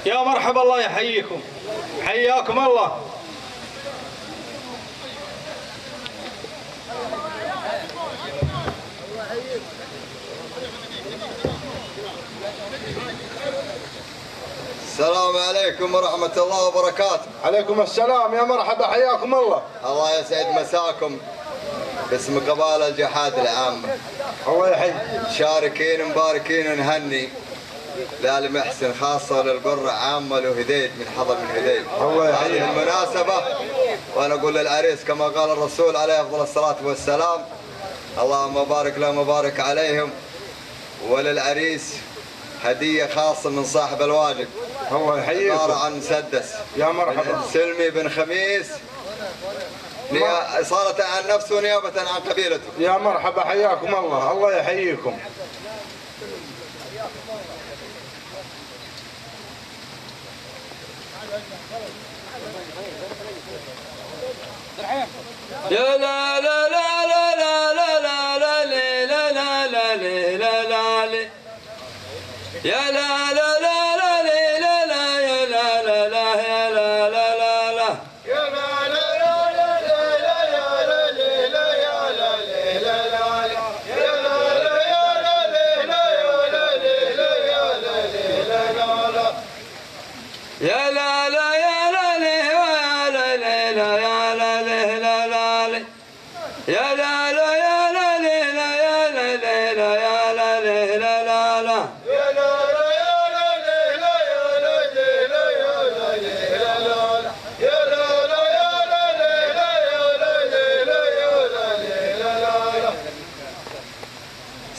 يا مرحبا الله يحييكم، حياكم الله. السلام عليكم ورحمة الله وبركاته. عليكم السلام، يا مرحبا، حياكم الله. الله يسعد مساكم باسم قبائل الجحاد العامة. الله يحيي. شاركين مباركين نهني لآل محسن، خاصة للقرة عامة لهديد من حضر من هديد. الله يحيي. هذه المناسبة وأنا أقول للعريس كما قال الرسول عليه أفضل الصلاة والسلام: اللهم بارك لهم وبارك عليهم. وللعريس هدية خاصة من صاحب الواجب. الله يحييكم. عبارة عن مسدس. يا مرحبا. سلمي بن خميس، صارت عن نفسه نيابة عن قبيلته. يا مرحبا، حياكم الله. الله يحييكم. يا لا لا لا لا لا لا لا لا لا لا لا لا لا لا يا لا لا لا لا لا لا يا لا لا لا يا لا لا لا لا يا لا لا لا لا لا يا لا لا لا يا لا لا يا لا لا يا لا لا يا لا لا يا لا لا يا لا لا يا لا لا يا لا لا لا يا لا لا يا لا لا يا لا لا يا لا لا يا لا لا يا لا لا يا لا لا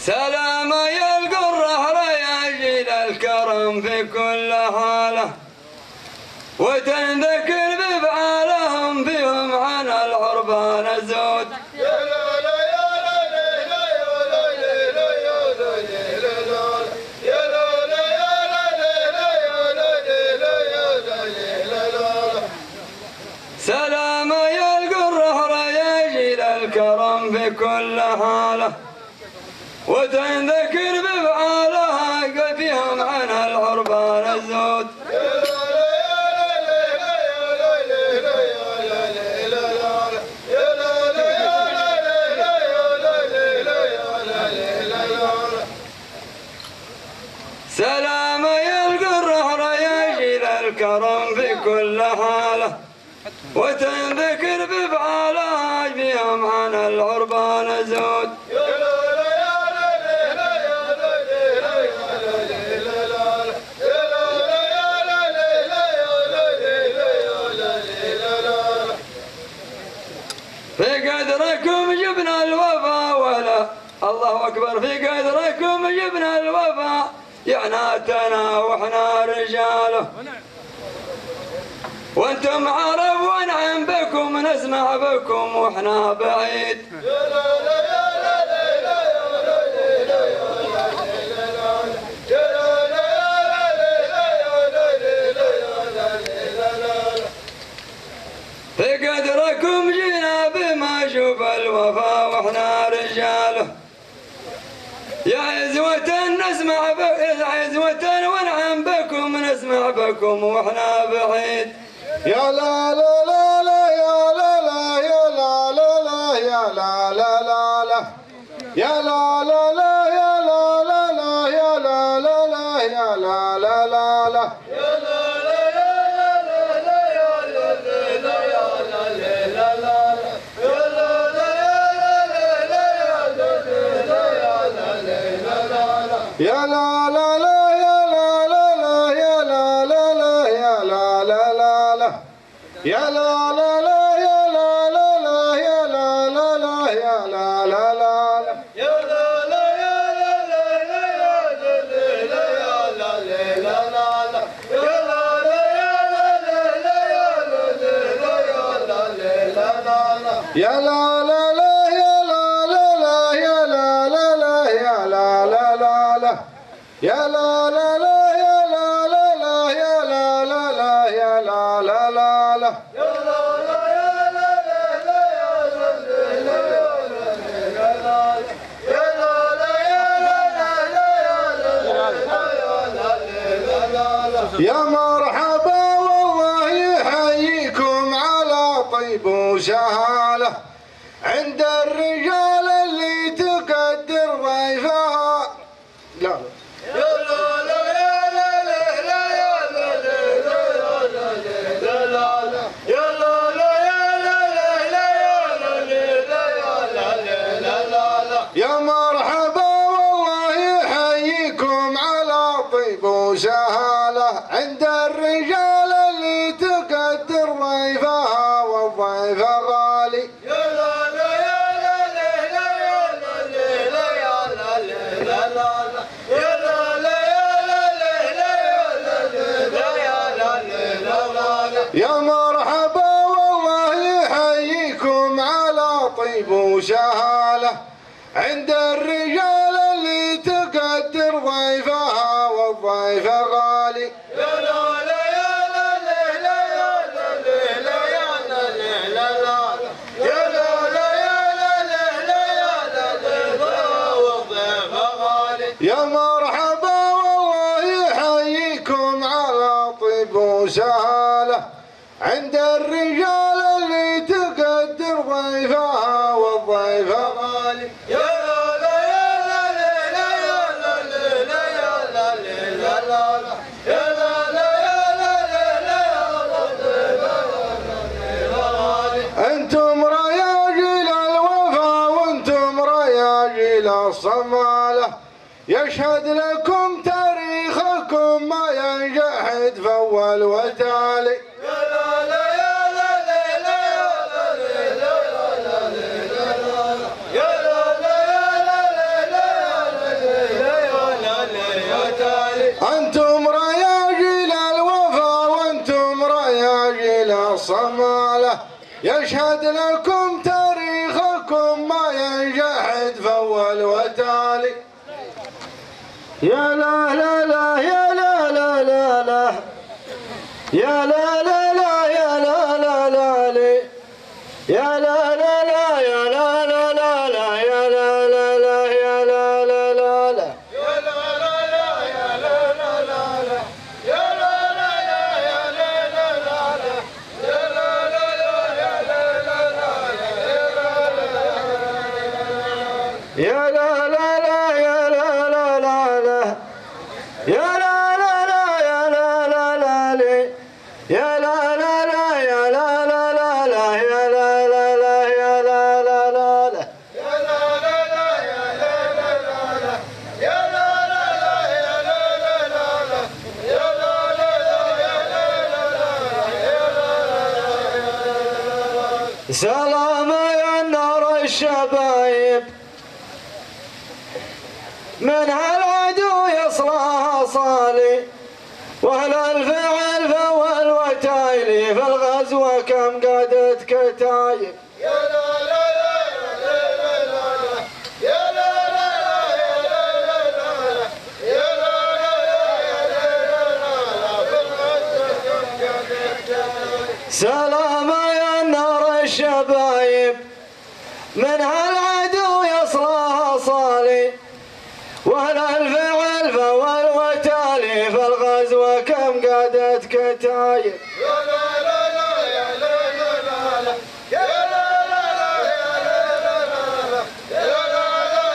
سلام يا القرة يا جيل الكرم في كل حالة، وتنذكر بفعالهم فيهم عن العربان الزود. سلام يا القرة يا جيل الكرم في كل حالة، وتنذكر بفعالها فيهم عن العربان الزود. سلام يا القرة يا جيل الكرم في كل حالة، وتنذكر بفعالها بهم عن العربان زود. في قدركم جبنا الوفا ولا الله أكبر، في قدركم جبنا الوفا يعناتنا واحنا رجاله، وانتم عرب ونعم بكم نسمع بكم واحنا بعيد. في قدركم جينا بما شوف الوفا واحنا رجاله، يا عزوة نسمع يا عزوة ونعم بكم نسمع بكم واحنا بعيد. يا لا لا لا لا يا لا لا يا لا لا لا يا لا لا لا لا يا لا لا لا يا لا لا لا يا لا لا لا يا لا لا لا لا يا لا لا لا يا لا لا لا يا لا لا لا يا لا لا لا لا يا لا لا لا يا لا لا لا يا لا لا لا يا لا لا لا يا لا لا يا لا لا لا يا لا لا يا لا لا لا يا لا لا لا يا لا لا لا يا لا لا لا لا يا لا لا لا يا لا لا لا يا لا لا لا يا لا لا لا لا يا مرحبا يا مرحبا والله يحييكم على طيب وسهالة عند الرجال اللي تقدر ضيفها والضيف غالي. يا لا لا يا لا لا لا يا لا لا لا لا يا لا لا يا لا لا لا يا مرحبا والله يحييكم على طيب وسهالة عند الرجال اللي تقدر ضيفها والضيف غالي. يا لا لا يا لا لا يا لا لا يا لا لا يا لا لا يا لا لا يا لا والضيف غالي. يا مرحبا والله يحييكم على طيب وسهالة عند الرجال اللي تقدر ضيفها والضيف غالي. يا لا لا يا لا لا يا لا لا يا لا لا يا لا لا يا لا لا انتم رياجيل الوفا وانتم رياجيل الصمالة يشهد لكم تاريخكم ما ينجحد فاول وتالي. يا لا لا يا لا لا يا لا لا يا تالي. انتم رياجيل الوفا وانتم رياجيل الصمالة يشهد لكم تاريخكم ما ينجحد فاول وتالي. يا لا لا لا يا لا لا لا لا يا لا لا لا يا لا لا لا لي يا لا لا لا يا لا لا لا لا يا لا لا لا يا لا لا لا لا يا لا لا لا يا لا لا لا يا لا لا لا يا لا لا لا يا لا لا لا يا لا لا لا يا لا لا لا يا لا لا لا لا يا لا لا لا يا لا لا لا لي يا لا لا لا يا لا لا لا لا يا لا لا لا يا لا لا لا لا يا لا لا لا يا لا لا لا يا لا لا لا يا لا لا لا يا لا لا لا يا لا لا لا. سلام يا نار الشبايب من هالعدو يصلها صالي واهل الفعل فاول وتايلي في الغزوه كم قادت كتايب. يا لا لا لا يا لا لا لا يا لا لا لا يا لا لا لا يا لا لا لا يا لا لا لا في الغزوة. سلام يا نار الشبايب من هالعدو يصلها صالي واهل الفعل فاول وتالي في الغزوه كم قادت كتايب. يا لا لا لا يا لا لا لا يا لا لا لا يا لا لا لا يا لا لا لا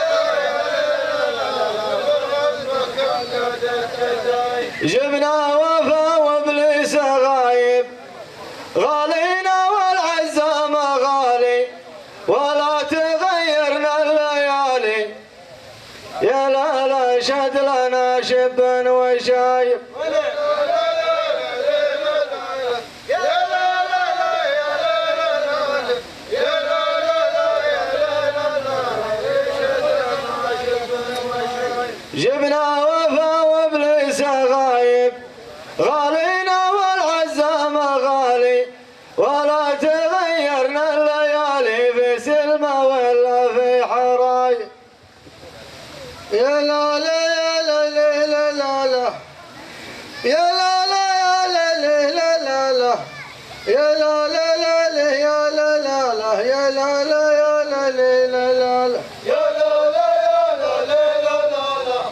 يا لا لا لا في الغزوة كم قادت كتايب. جبنا وفا وابليس غايب غالينا والعزة ما غالي ولا تغيرنا الليالي يا لا لا شد لنا شب وشايب. جبنا وفا وابليس غايب غالينا والعزة ما غالي ولا تغيرنا الليالي في سلمى ولا في حرايب. يا لا لا يا لا لا لا لا لا يا لا لا يا لا لا لا لا يا لا لا لا لا يا لا لا لا يا لا لا يا لا لا لا لا يا لا لا يا لا لا لا لا يا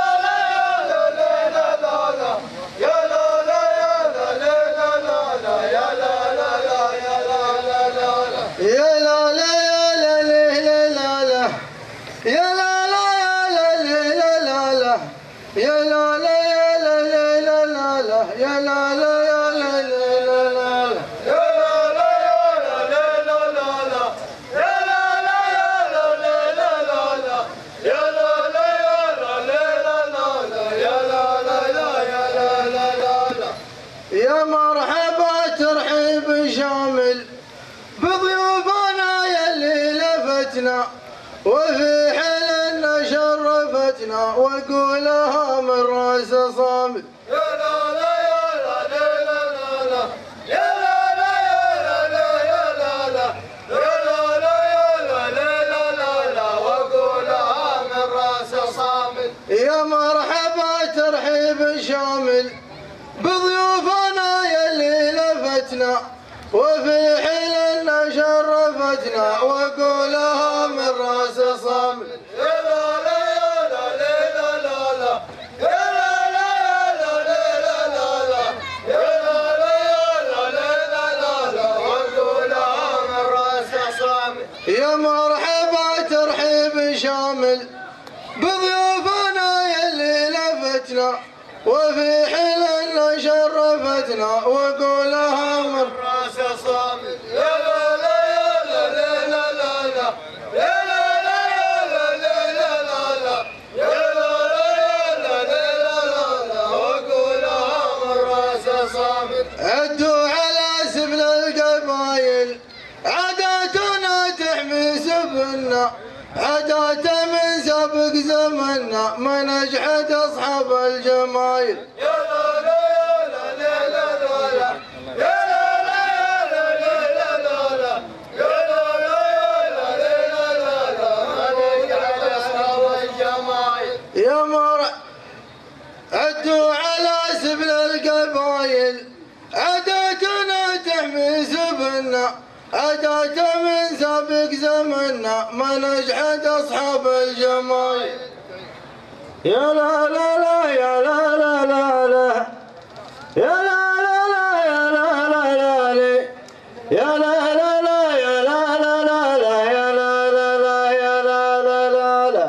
لا لا يا لا لا لا لا يا لا لا يا لا لا لا يا لا لا يا لا لا يا لا لا يا لا لا لا لا يا لا لا يا لا لا لا لا يا لا لا يا لا لا لا يا لا لا يا لا لا لا فتنا وقولها من راس صامد. يا لا لا يا لا لا لا لا يا لا لا يا لا لا يا لا لا يا لا لا لا وقولها من راس صامد. يا مرحبا ترحيب شامل بضيوفنا يلي لفتنا وفي حلنا شرفتنا وقولها من راس صامل. يا لا لا يا لا لا لا يا لا لا يا لا لا يا لا لا يا لا وقولها من راس صامد. يا مرحبا ترحيب شامل بضيوفنا يلي لفتنا وفي حلنا شرفتنا وقولها من راس صامد. يا لا لا يا لا لا يا لا لا يا لا يا لا وقولها من راس صامد. عدوا على سبل القبايل عاداتنا تحمي سبلنا عادات من سابق زمنا ما نجحد اصحاب الجمايل. يا لا لا يا لا لا يا لا لا يا لا يا لا ما نجحد اصحاب الجمايل. يا عدوا على سبل القبايل عاداتنا تحمي سبلنا عادات من سابق زمنا ما نجحد اصحاب الجمايل. يا لا لا لا يا لا لا لا لا يا لا لا لا يا لا لا لا لي يا لا لا لا يا لا لا لا لا يا لا لا لا يا لا لا لا لا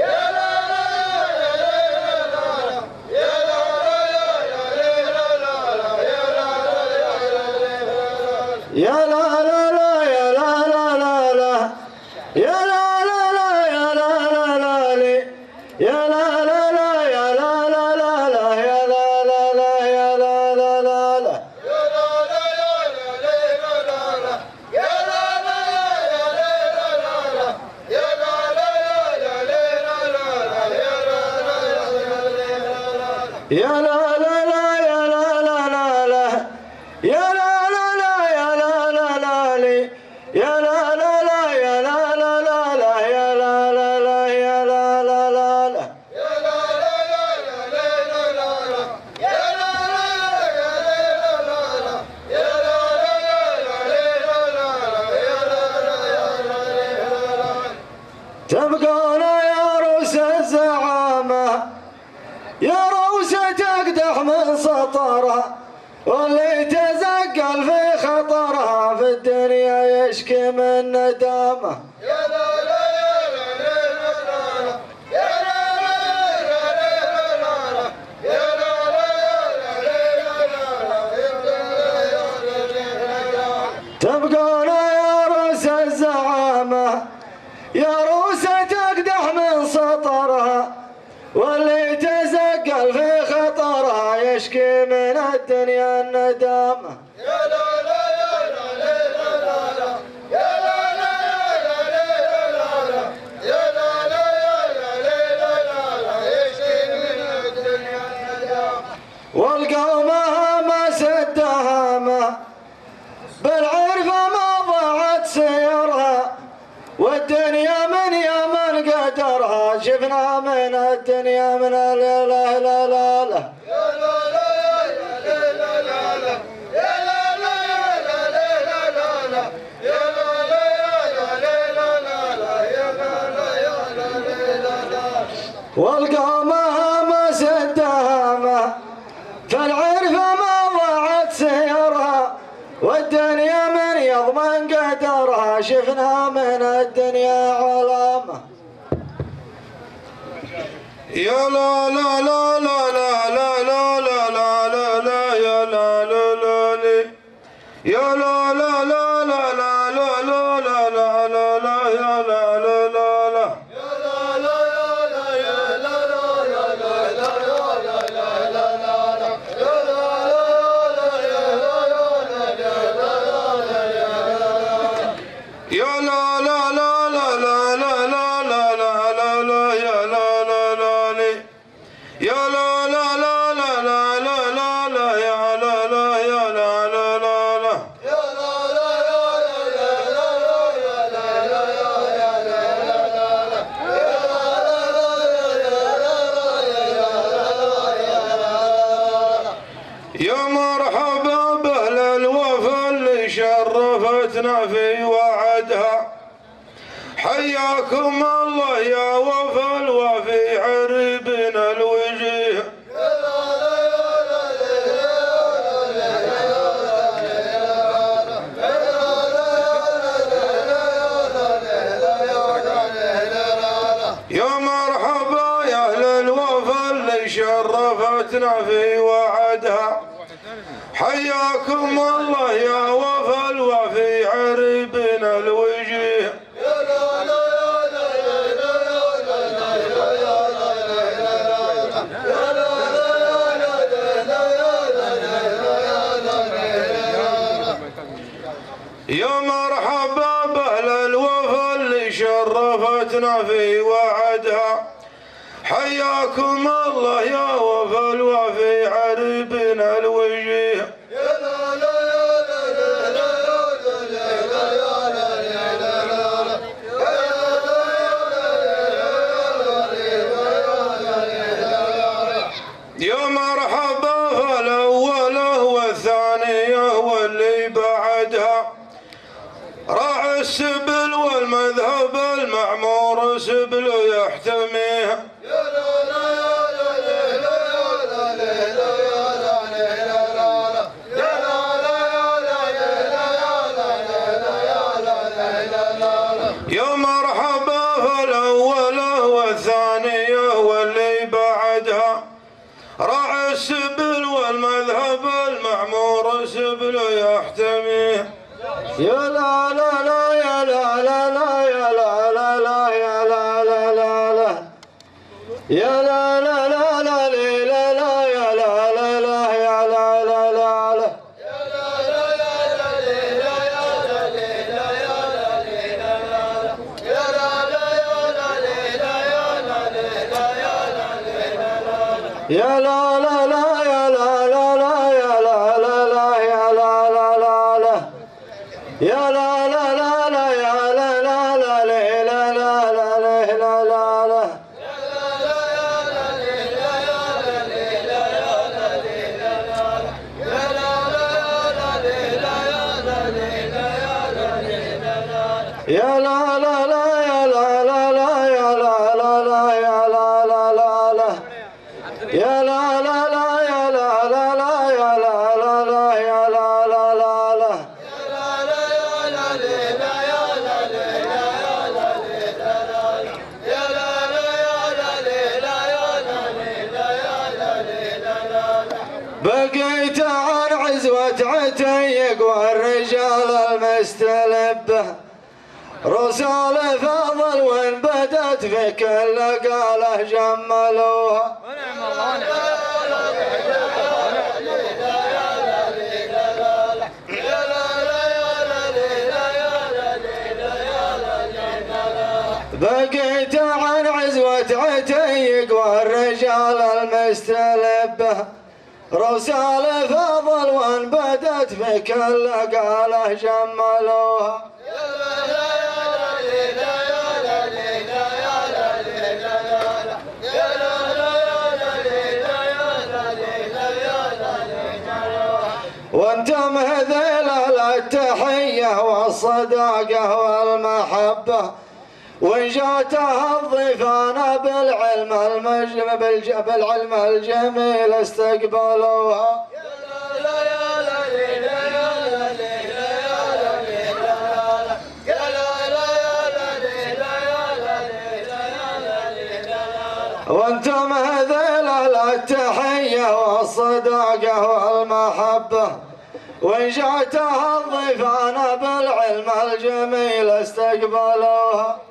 يا لا لا لا يا لا لا لا لا يا لا لا لا يا لا لا لا لي يا لا لا لا يا لا لا لا لا يا لا لا لا يا لا لا لا لا يا لا لا لا يا لا لا لا لا يا لا لا لا يا لا لا لا لي يا لا لا لا يا لا لا لا لا يا لا لا لا يا لا لا لا لا تبقون يا روس الزعامة يا روسة تقدح من سطرها واللي تزقل في خطرها في الدنيا يشكي من ندامه. يا لا لا يا تبقون يا روس الزعامة يا روسة تقدح من سطرها واللي تزقل في خطرها يشكي من الدنيا الندامة. يا لا لا والقومها ما سدها ما بالعرفة ما ضاعت سيرها والدنيا من يمن قدرها شفنا من الدنيا من لا لا لا لا لا والقومها ما سدها ما فالعرفة ما ضاعت سيرها والدنيا من يضمن قدرها شفنا من الدنيا علامة. يا لا لا لا لا لا لا لا لا لا لا يا لا لا لا لي يا لا لا لا لا لا لا لا لا لا لا لا يا لا لا لا لا يا لا لا لا لا لا لا لا حياكم الله يا وفا الوفي عربنا الوجيه. يا مرحبا يا اهل الوفا اللي شرفتنا في وعدها. حياكم الله يا وفا الوفي عربنا الوجيه. يا مرحبا باهل الوفا اللي شرفتنا في وعدها. حياكم الله يا وفا الوفي عربنا الوجيه. يا مرحبا فالأولى والثانية واللي بعدها. راعي السبل والمذهب المعمور سبل يحتميها. يا مرحبا فالأولى والثانية واللي بعدها. راعي السبل والمذهب المعمور سبل يحتميه. يا لا لا لا يا لا لا لا يا لا لا لا يا لا لا لا لا يا لا لا لا لا لا لا يا لا لا لا يا لا لا لا لا يا لا لا لا يا لا لا لا يا لا لا لا يا لا لا لا لا يا لا لا لا لا يا لا لا لا لا لا لا لا لا لا يا لا لا لا يا لا لا لا يا لا لا لا يا لا لا لا لا يا لا لا لا يا لا لا لا يا لا لا لا يا لا لا لا لا بقيت عن عزوة عتيق والرجال المستلبه. رسال فاضل وين بدت في كل قاله جملوها. بقيت عن عزوة عتيق والرجال المستلبه. رسال فاضل وين بدت في كل قاله جملوها. وانتم هذيل التحية والصداقة والمحبة. وإن جاتها الضيفان بالعلم الجميل استقبلوها. وانتم هذيل التحية والصداقة والمحبة. وإن جاتها الضيفان بالعلم الجميل استقبلوها.